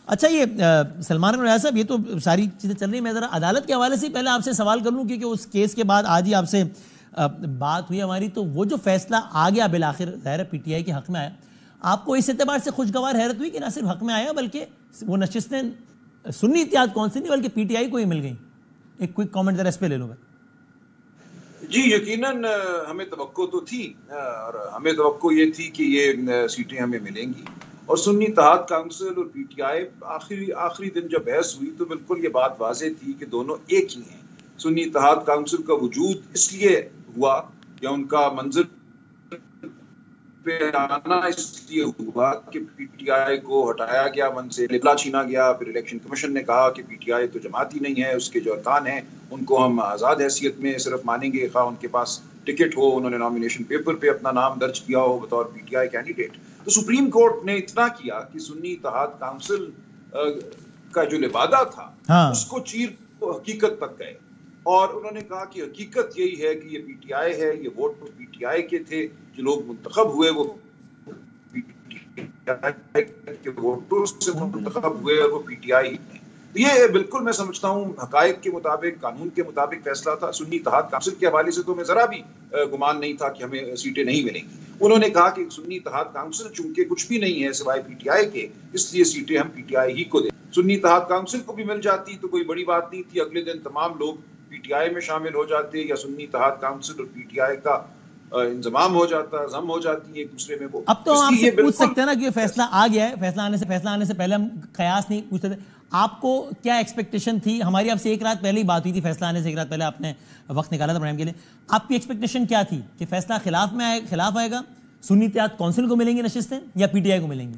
अच्छा, ये सलमान रज़ा साहब, ये तो सारी चीज़ें चल रही, मैं ज़रा अदालत के हवाले से पहले आपसे सवाल कर लूँ, क्योंकि उस केस के बाद आज ही आपसे बात हुई हमारी, तो वो जो फैसला आ गया बिल आखिर, ज़ाहिर है पीटीआई के हक़ में आया, आपको इस एतबार से खुशगवार हैरत हुई कि ना सिर्फ हक़ में आया बल्कि वो नशिस्तें सुन्नी इत्तेहाद कौंसिल नहीं बल्कि पीटीआई को ही मिल गई? एक क्विक कमेंट ज़रा इस पे ले लूँगा। जी, यकीनन हमें तवक्को तो थी, और हमें तवक्को ये थी कि ये सीटें हमें मिलेंगी, और सुन्नी इत्तेहाद काउंसिल और पीटीआई आखिरी दिन जब बहस हुई तो बिल्कुल ये बात वाज़ेह थी कि दोनों एक ही हैं। सुन्नी इत्तेहाद काउंसिल का वजूद इसलिए हुआ या उनका मंजर पे आना इसलिए हुआ कि पीटीआई को हटाया गया मन से, लिबला छीना गया। फिर इलेक्शन कमीशन ने कहा कि पीटीआई तो जमाती नहीं है, उसके जो अरकान हैं उनको हम आज़ाद हैसियत में सिर्फ मानेंगे, खा उनके पास टिकट हो, उन्होंने नॉमिनेशन पेपर पे अपना नाम दर्ज किया हो बतौर पीटीआई कैंडिडेट। तो सुप्रीम कोर्ट ने इतना किया कि सुन्नी इत्तेहाद काउंसिल का जो लिबादा था, हाँ, उसको चीर तो हकीकत तक गए, और उन्होंने कहा कि हकीकत यही है कि ये पीटीआई है, ये वोट तो पीटीआई के थे, जो लोग मुंतखब हुए वो पीटीआई के वोटों से मुंतखब हुए और वो पीटीआई ही है। ये बिल्कुल मैं समझता हूँ हकायक के मुताबिक, कानून के मुताबिक फैसला था। सुन्नी इत्तेहाद काउंसिल के हवाले से तो मैं जरा भी गुमान नहीं था कि हमें सीटें नहीं मिलेंगी। उन्होंने कहा कि सुन्नी इत्तेहाद काउंसिल चूंकि कुछ भी नहीं है सिवाय पीटीआई के, इसलिए सीटें हम पीटीआई ही को दें। सुन्नी इत्तेहाद काउंसिल को भी मिल जाती तो कोई बड़ी बात नहीं थी, अगले दिन तमाम लोग पीटीआई में शामिल हो जाते, या सुन्नी इत्तेहाद काउंसिल और पीटीआई का इंजमाम हो जाता, जम हो जाती एक दूसरे में। वो अब तो हम आपसे पूछ सकते हैं ना कि फैसला आ गया है, फैसला आने से पहले हम कयास नहीं पूछते थे, आपको क्या एक्सपेक्टेशन थी? हमारी आपसे एक रात पहले ही बात हुई थी, फैसला आने से एक रात पहले आपने वक्त निकाला था प्रोग्राम के लिए। आपकी एक्सपेक्टेशन क्या थी कि फैसला खिलाफ आएगा, सुन्नी इत्तेहाद काउंसिल को मिलेंगी नशिस्तें या पीटीआई को मिलेंगी?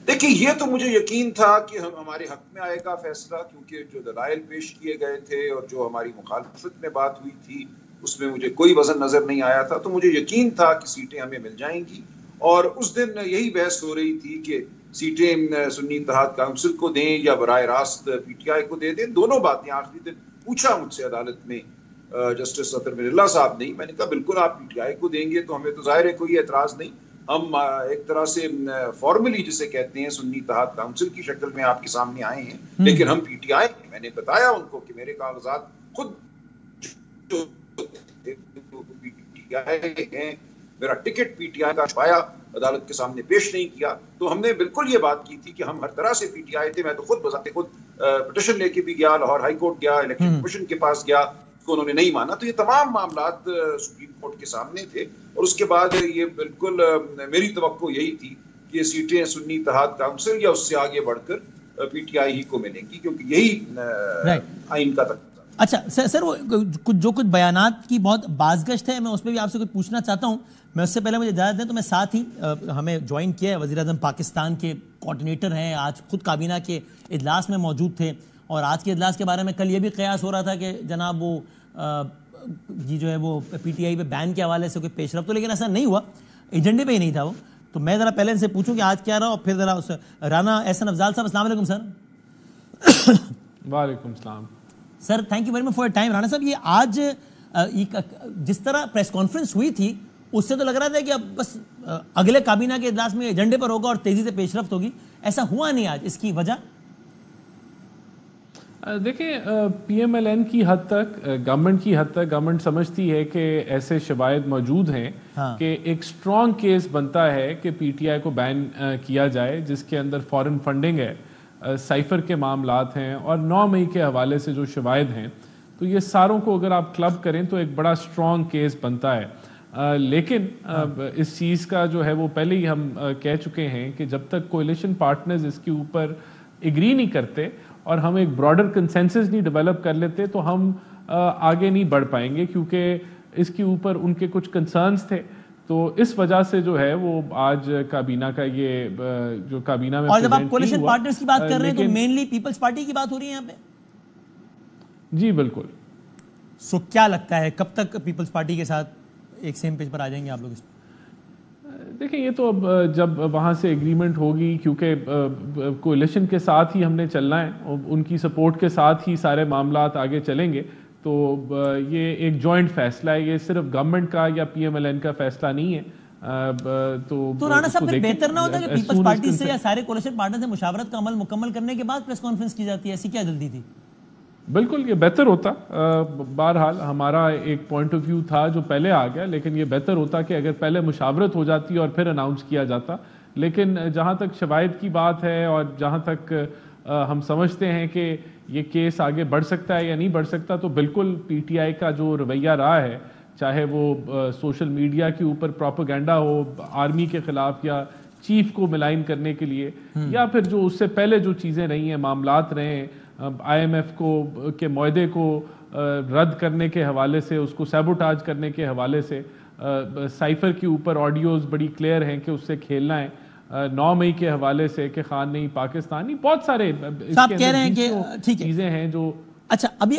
देखिए, ये तो मुझे यकीन था कि हमारे हक में आएगा फैसला, क्योंकि जो दलाइल पेश किए गए थे और जो हमारी मुखालफत में बात हुई थी उसमें मुझे कोई वजन नजर नहीं आया था। तो मुझे यकीन था कि सीटें हमें मिल जाएंगी, और उस दिन यही बहस हो रही थी कि सीटें सुन्नी इत्तेहाद काउंसिल को दें या बराह रास्त पीटीआई को दे दें। दोनों बातें आखिरी दिन पूछा मुझसे अदालत में जस्टिस अतर मिर्ज़ा साहब ने। मैंने कहा बिल्कुल आप पीटीआई को देंगे तो हमें तो जाहिर है कोई एतराज नहीं, हम एक तरह से फॉर्मली जिसे कहते हैं सुन्नी इत्तेहाद काउंसिल की शक्ल में आपके सामने आए हैं, लेकिन हम पीटीआई। मैंने बताया उनको कि मेरे कागजात खुद पीटीआई हैं, मेरा टिकट पीटीआई का छपाया अदालत के सामने पेश नहीं किया। तो हमने बिल्कुल ये बात की थी कि हम हर तरह से पीटीआई थे। मैं तो खुद पिटीशन लेके भी गया, लाहौर हाई कोर्ट गया, इलेक्शन कमीशन के पास गया, तो उन्होंने नहीं माना। तो ये तमाम मामलात सुप्रीम कोर्ट के सामने थे, और उसके बाद ये बिल्कुल मेरी तवक्को यही थी कि ये सीटें सुन्नी इत्तेहाद काउंसिल या उससे आगे बढ़कर पीटीआई ही को मिलेंगी, क्योंकि यही आइन का तक। अच्छा सर, वो जो कुछ बयानात की बहुत बाज़गश्त है, मैं उस पर भी आपसे कुछ पूछना चाहता हूँ। मैं उससे पहले मुझे इजाज़त दें तो मैं साथ ही हमें ज्वाइन किया है वज़ीर आज़म पाकिस्तान के कोऑर्डिनेटर हैं, आज खुद काबीना के इजलास में मौजूद थे, और आज के इजलास के बारे में कल ये भी कयास हो रहा था कि जनाब वो ये जो है वो पीटीआई पे बैन के हवाले से कोई पेशरफ, तो लेकिन ऐसा नहीं हुआ, एजेंडे पे ही नहीं था वो। तो मैं ज़रा पहले इनसे पूछूं कि आज क्या रहा, और फिर ज़रा उस राना एहसन अफजाल साहब, अस्सलाम वालेकुम सर। वालेकुम सलाम sir, thank you very much for your time. Rana साहब, ये आज जिस तरह प्रेस कॉन्फ्रेंस हुई थी उससे तो लग रहा था कि अब बस अगले काबीना के इजलास में एजेंडे पर होगा और तेजी से पेशरफ्त होगी, ऐसा हुआ नहीं आज। इसकी वजह देखिए, पीएमएलएन की हद तक, गवर्नमेंट की हद तक गवर्नमेंट समझती है कि ऐसे शवायद मौजूद हैं, हाँ, कि एक स्ट्रॉन्ग केस बनता है कि पीटीआई को बैन किया जाए, जिसके अंदर फॉरेन फंडिंग है, साइफर के मामलात हैं, और 9 मई के हवाले से जो शवायद हैं, तो ये सारों को अगर आप क्लब करें तो एक बड़ा स्ट्रॉन्ग केस बनता है। लेकिन इस चीज़ का जो है वो पहले ही हम कह चुके हैं कि जब तक कोalition पार्टनर्स इसके ऊपर एग्री नहीं करते और हम एक ब्रॉडर कंसेंसस नहीं डेवलप कर लेते तो हम आगे नहीं बढ़ पाएंगे, क्योंकि इसके ऊपर उनके कुछ कंसर्न्स थे। तो इस वजह से जो है वो आज काबीना का ये जो काबीना में, और जब आप कोalition पार्टनर्स की बात कर रहे हैं तो मेनली पीपल्स पार्टी की बात हो रही है यहाँ पे? जी बिल्कुल। सो क्या लगता है कब तक पीपल्स पार्टी के साथ एक सेम पेज पर आ जाएंगे आप लोग इस? देखिए, ये तो अब जब वहाँ से एग्रीमेंट होगी, क्योंकि कोalition के साथ ही हमने चलना है, उनकी सपोर्ट के साथ ही सारे मामलात आगे चलेंगे। तो ये एक जॉइंट फैसला है, ये सिर्फ गवर्नमेंट का या पीएमएलएन का फैसला नहीं है, तो राणा साहब फिर बेहतर ना होता कि पीपल्स पार्टी से या सारे कोalition पार्टनर से मुशावरत का अमल मुकम्मल करने के बाद प्रेस कॉन्फ्रेंस की जाती है, ऐसी क्या जल्दी थी? बिल्कुल ये बेहतर होता। बहरहाल हमारा एक पॉइंट ऑफ व्यू था जो पहले आ गया, लेकिन ये बेहतर होता कि अगर पहले मुशावरत हो जाती और फिर अनाउंस किया जाता। लेकिन जहाँ तक शवाहिद की बात है और जहाँ तक हम समझते हैं कि ये केस आगे बढ़ सकता है या नहीं बढ़ सकता, तो बिल्कुल पीटीआई का जो रवैया रहा है, चाहे वो सोशल मीडिया के ऊपर प्रोपेगेंडा हो आर्मी के खिलाफ या चीफ को मिलाइन करने के लिए, या फिर जो उससे पहले जो चीज़ें रही हैं, मामलात रहे हैं, IMF के मुआहदे को रद्द करने के हवाले से, उसको सैबोटाज करने के हवाले से, साइफर के ऊपर ऑडियोज बड़ी क्लियर हैं कि उससे खेलना है, 9 मई के हवाले से कि खान नहीं पाकिस्तानी, बहुत सारे कह रहे हैं कि ठीक है चीज़ें हैं जो अच्छा अभी